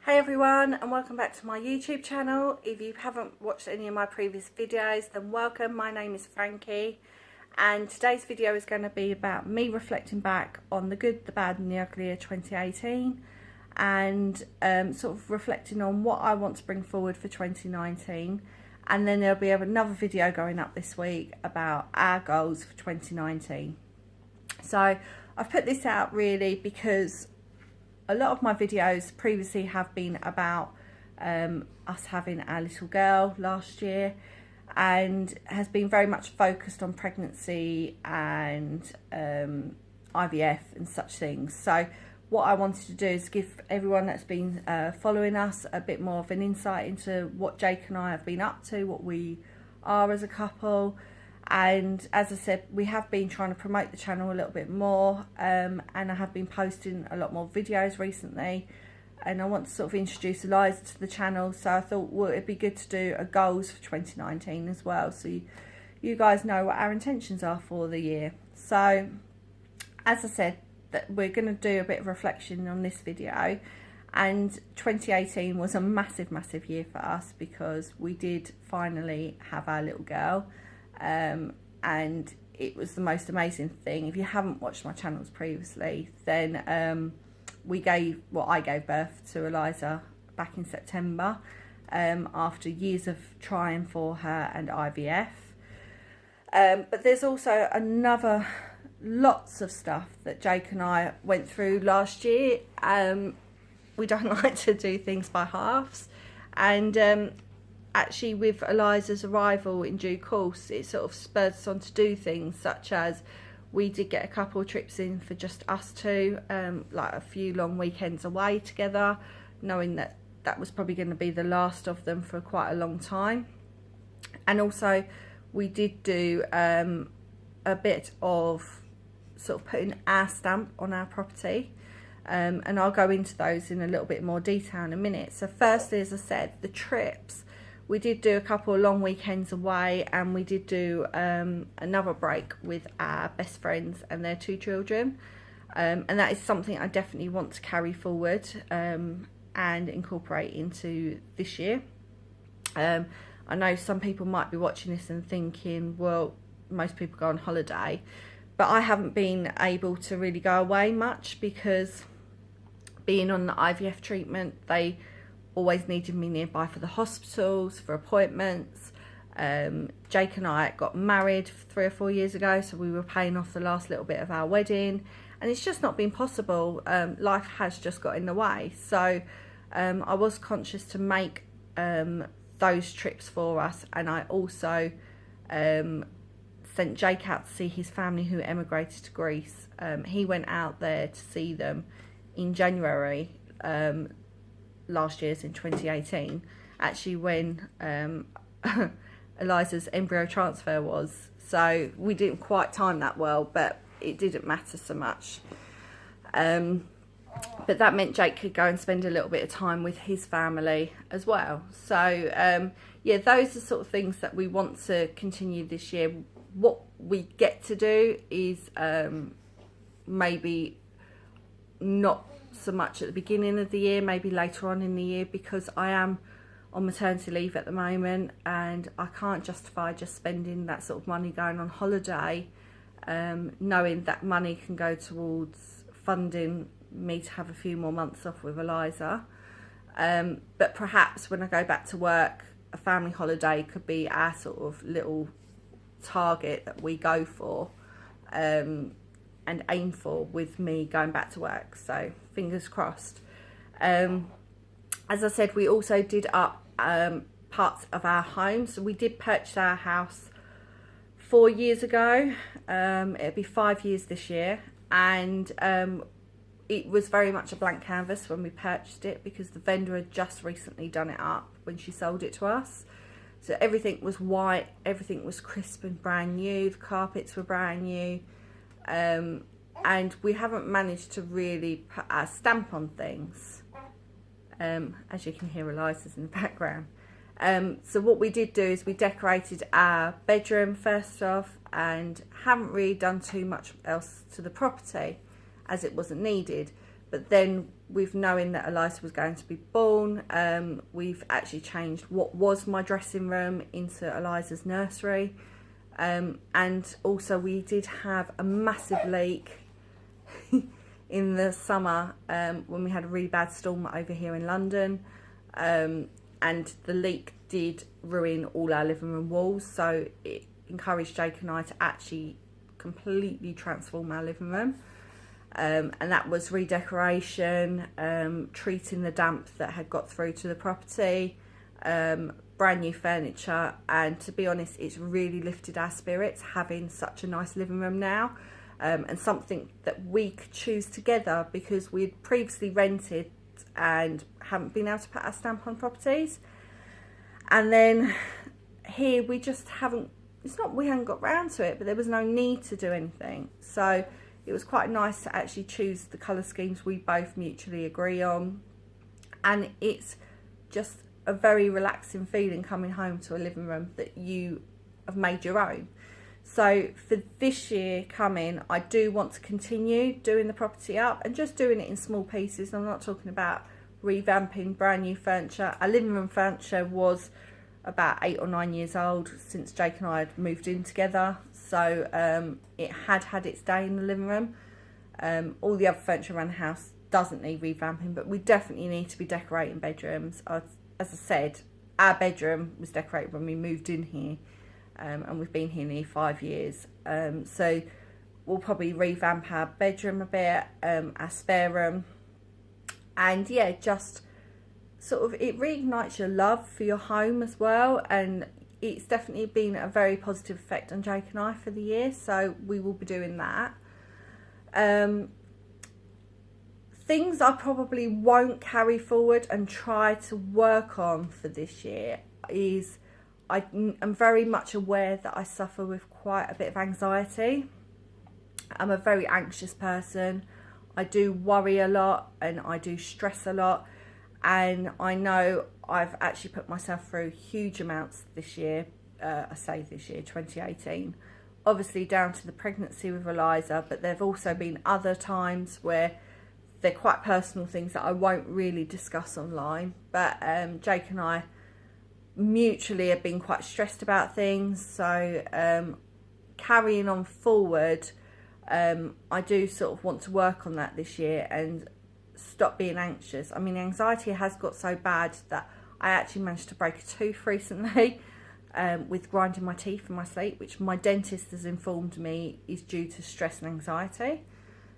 Hey everyone, and welcome back to my YouTube channel. If you haven't watched any of my previous videos, then welcome. My name is Frankie, and today's video is going to be about me reflecting back on the good, the bad and the ugly of 2018, and sort of reflecting on what I want to bring forward for 2019. And then there'll be another video going up this week about our goals for 2019. So I've put this out really because a lot of my videos previously have been about us having our little girl last year, and has been very much focused on pregnancy and IVF and such things. So what I wanted to do is give everyone that's been following us a bit more of an insight into what Jake and I have been up to, what we are as a couple. And as I said, we have been trying to promote the channel a little bit more, and I have been posting a lot more videos recently, and I want to sort of introduce Eliza to the channel. So I thought, well, it'd be good to do a goals for 2019 as well, so you guys know what our intentions are for the year. So as I said, that we're going to do a bit of reflection on this video, and 2018 was a massive year for us because we did finally have our little girl. And it was the most amazing thing. If you haven't watched my channels previously, then I gave birth to Eliza back in September, after years of trying for her and IVF. But there's also lots of stuff that Jake and I went through last year. We don't like to do things by halves, and actually with Eliza's arrival in due course, it sort of spurred us on to do things such as we did get a couple of trips in for just us two, like a few long weekends away together, knowing that that was probably going to be the last of them for quite a long time. And also we did do a bit of sort of putting our stamp on our property, and I'll go into those in a little bit more detail in a minute. So firstly, as I said, the trips. We did do a couple of long weekends away, and we did do another break with our best friends and their two children, and that is something I definitely want to carry forward and incorporate into this year. I know some people might be watching this and thinking, well, most people go on holiday, but I haven't been able to really go away much because being on the IVF treatment, they always needed me nearby for the hospitals, for appointments. Jake and I got married 3 or 4 years ago, so we were paying off the last little bit of our wedding, and it's just not been possible. Life has just got in the way. So I was conscious to make those trips for us, and I also sent Jake out to see his family who emigrated to Greece. He went out there to see them in January last year's in 2018, actually when Eliza's embryo transfer was. So we didn't quite time that well, but it didn't matter so much. But that meant Jake could go and spend a little bit of time with his family as well. So yeah, those are sort of things that we want to continue this year. What we get to do is maybe not so much at the beginning of the year, maybe later on in the year, because I am on maternity leave at the moment, and I can't justify just spending that sort of money going on holiday, knowing that money can go towards funding me to have a few more months off with Eliza. But perhaps when I go back to work, a family holiday could be our sort of little target that we go for and aim for with me going back to work. So fingers crossed. As I said, we also did up parts of our home. So we did purchase our house 4 years ago. It'll be 5 years this year, and it was very much a blank canvas when we purchased it because the vendor had just recently done it up when she sold it to us. So everything was white, everything was crisp and brand new, the carpets were brand new. And we haven't managed to really put our stamp on things. As you can hear, Eliza's in the background. So what we did do is we decorated our bedroom first off, and haven't really done too much else to the property as it wasn't needed. but then with knowing that Eliza was going to be born, we've actually changed what was my dressing room into Eliza's nursery. And also we did have a massive leak in the summer when we had a really bad storm over here in London, and the leak did ruin all our living room walls, so it encouraged Jake and I to actually completely transform our living room, and that was redecoration, treating the damp that had got through to the property, brand new furniture, and to be honest, it's really lifted our spirits having such a nice living room now, and something that we could choose together, because we'd previously rented and haven't been able to put our stamp on properties. And then here we just haven't, it's not we haven't got round to it, but there was no need to do anything. So it was quite nice to actually choose the colour schemes we both mutually agree on. And it's just a very relaxing feeling coming home to a living room that you have made your own. So for this year coming, I do want to continue doing the property up and just doing it in small pieces. I'm not talking about revamping brand new furniture. Our living room furniture was about 8 or 9 years old since Jake and I had moved in together. So it had its day in the living room. All the other furniture around the house doesn't need revamping, but we definitely need to be decorating bedrooms. As I said, our bedroom was decorated when we moved in here. And we've been here nearly 5 years, so we'll probably revamp our bedroom a bit, our spare room, and yeah, just sort of it reignites your love for your home as well, and it's definitely been a very positive effect on Jake and I for the year, so we will be doing that. Things I probably won't carry forward and try to work on for this year is, I am very much aware that I suffer with quite a bit of anxiety. I'm a very anxious person. I do worry a lot and I do stress a lot. And I know I've actually put myself through huge amounts this year. I say this year, 2018. Obviously down to the pregnancy with Eliza, but there have also been other times where they're quite personal things that I won't really discuss online. But Jake and I mutually have been quite stressed about things, so carrying on forward, I do sort of want to work on that this year and stop being anxious. I mean, anxiety has got so bad that I actually managed to break a tooth recently with grinding my teeth in my sleep, which my dentist has informed me is due to stress and anxiety.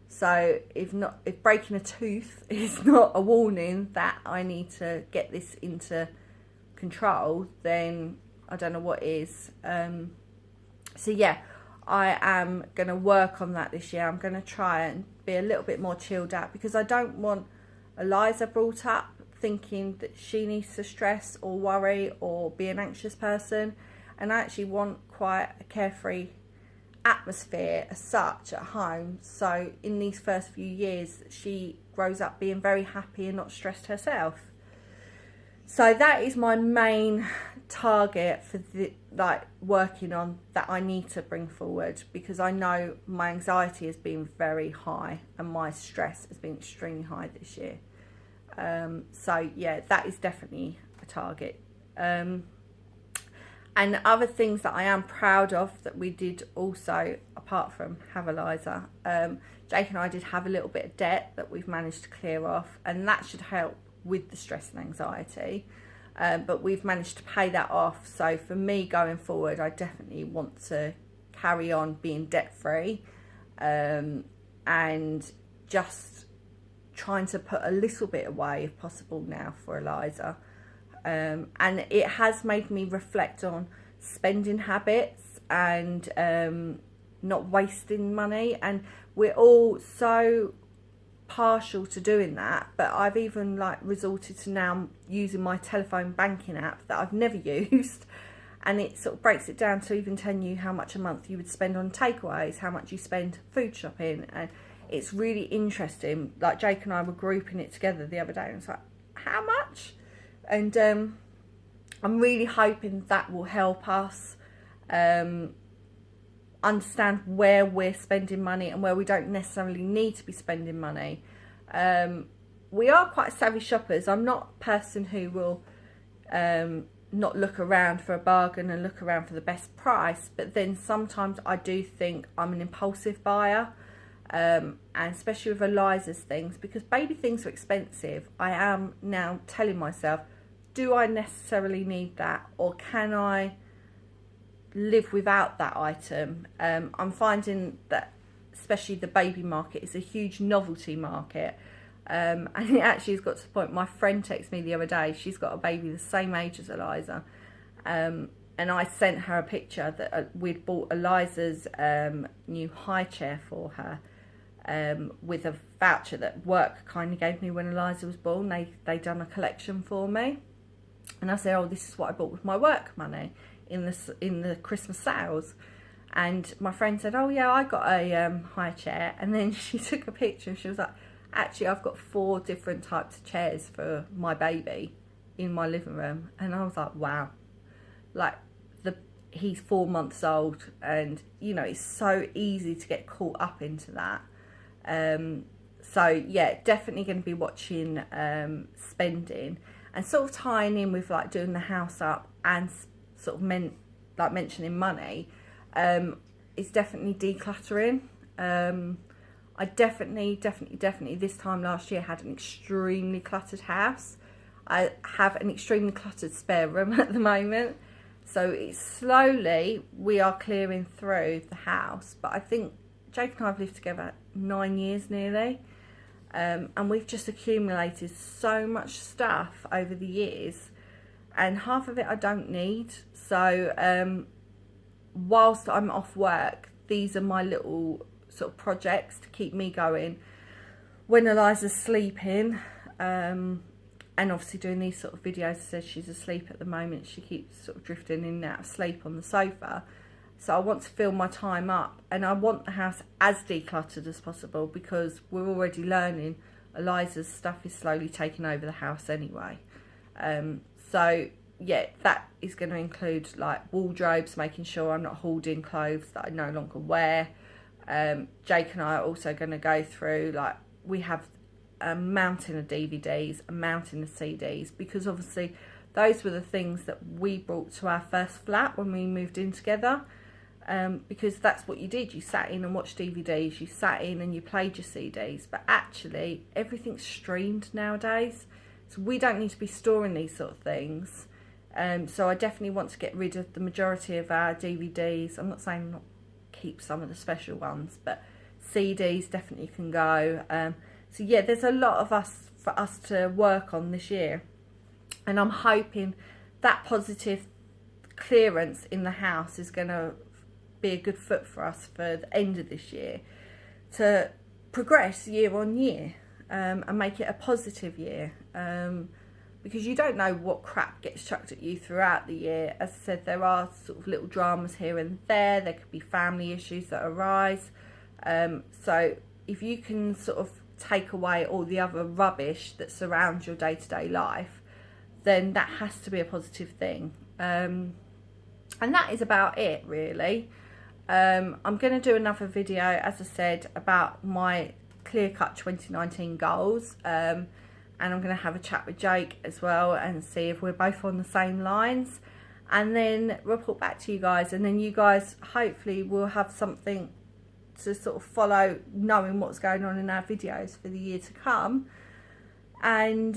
So if breaking a tooth is not a warning that I need to get this into control, then I don't know what is. So yeah, I am going to work on that this year. I'm going to try and be a little bit more chilled out, because I don't want Eliza brought up thinking that she needs to stress or worry or be an anxious person, and I actually want quite a carefree atmosphere as such at home, so in these first few years she grows up being very happy and not stressed herself. So that is my main target for working on, that I need to bring forward, because I know my anxiety has been very high and my stress has been extremely high this year. So yeah, that is definitely a target. And other things that I am proud of that we did also, apart from have Eliza, Jake and I did have a little bit of debt that we've managed to clear off, and that should help with the stress and anxiety, but we've managed to pay that off. So for me going forward, I definitely want to carry on being debt free, and just trying to put a little bit away if possible now for Eliza, and it has made me reflect on spending habits and not wasting money, and we're all so partial to doing that, but I've even resorted to now using my telephone banking app that I've never used, and it sort of breaks it down to even telling you how much a month you would spend on takeaways, how much you spend food shopping, and it's really interesting. Like Jake and I were grouping it together the other day, and it's like, how much? And I'm really hoping that will help us understand where we're spending money and where we don't necessarily need to be spending money. We are quite savvy shoppers. I'm not a person who will not look around for a bargain and look around for the best price, but then sometimes I do think I'm an impulsive buyer, and especially with Eliza's things, because baby things are expensive. I am now telling myself, do I necessarily need that, or can I live without that item? I'm finding that especially the baby market is a huge novelty market. And it actually has got to the point, my friend texted me the other day, she's got a baby the same age as Eliza, and I sent her a picture that we'd bought Eliza's new high chair for her, with a voucher that work kindly gave me when Eliza was born. They done a collection for me, and I said, oh, this is what I bought with my work money in the Christmas sales. And my friend said, oh yeah, I got a high chair. And then she took a picture and she was like, actually, I've got 4 different types of chairs for my baby in my living room. And I was like, wow, like he's 4 months old, and you know, it's so easy to get caught up into that. So yeah, definitely going to be watching spending, and sort of tying in with like doing the house up and sort of mentioning money. Is definitely decluttering. I definitely this time last year had an extremely cluttered house. I have an extremely cluttered spare room at the moment, so it's slowly we are clearing through the house. But I think Jake and I have lived together 9 years nearly, and we've just accumulated so much stuff over the years, and half of it I don't need. So whilst I'm off work, these are my little sort of projects to keep me going when Eliza's sleeping, and obviously doing these sort of videos. Says she's asleep at the moment, she keeps sort of drifting in and out of sleep on the sofa, so I want to fill my time up, and I want the house as decluttered as possible, because we're already learning Eliza's stuff is slowly taking over the house anyway. So yeah, that is going to include like wardrobes, making sure I'm not hoarding clothes that I no longer wear. Jake and I are also going to go through, like, we have a mountain of DVDs, a mountain of CDs, because obviously those were the things that we brought to our first flat when we moved in together, because that's what you did. You sat in and watched DVDs, you sat in and you played your CDs, but actually everything's streamed nowadays, so we don't need to be storing these sort of things. So I definitely want to get rid of the majority of our DVDs. I'm not saying not keep some of the special ones, but CDs definitely can go. So yeah, there's a lot for us to work on this year, and I'm hoping that positive clearance in the house is going to be a good foot for us for the end of this year, to progress year on year, and make it a positive year, because you don't know what crap gets chucked at you throughout the year. As I said, there are sort of little dramas here and there could be family issues that arise, so if you can sort of take away all the other rubbish that surrounds your day-to-day life, then that has to be a positive thing. And that is about it, really. I'm going to do another video, as I said, about my clear-cut 2019 goals, and I'm going to have a chat with Jake as well and see if we're both on the same lines, and then report back to you guys, and then you guys hopefully will have something to sort of follow, knowing what's going on in our videos for the year to come, and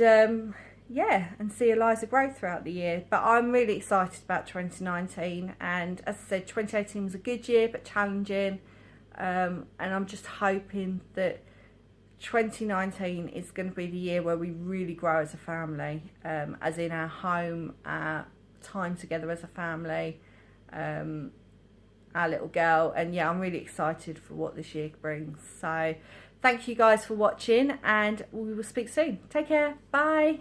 yeah, and see Eliza grow throughout the year. But I'm really excited about 2019, and as I said, 2018 was a good year but challenging, and I'm just hoping that 2019 is going to be the year where we really grow as a family, as in our home, our time together as a family, our little girl. And yeah, I'm really excited for what this year brings. So thank you guys for watching, and we will speak soon. Take care. Bye.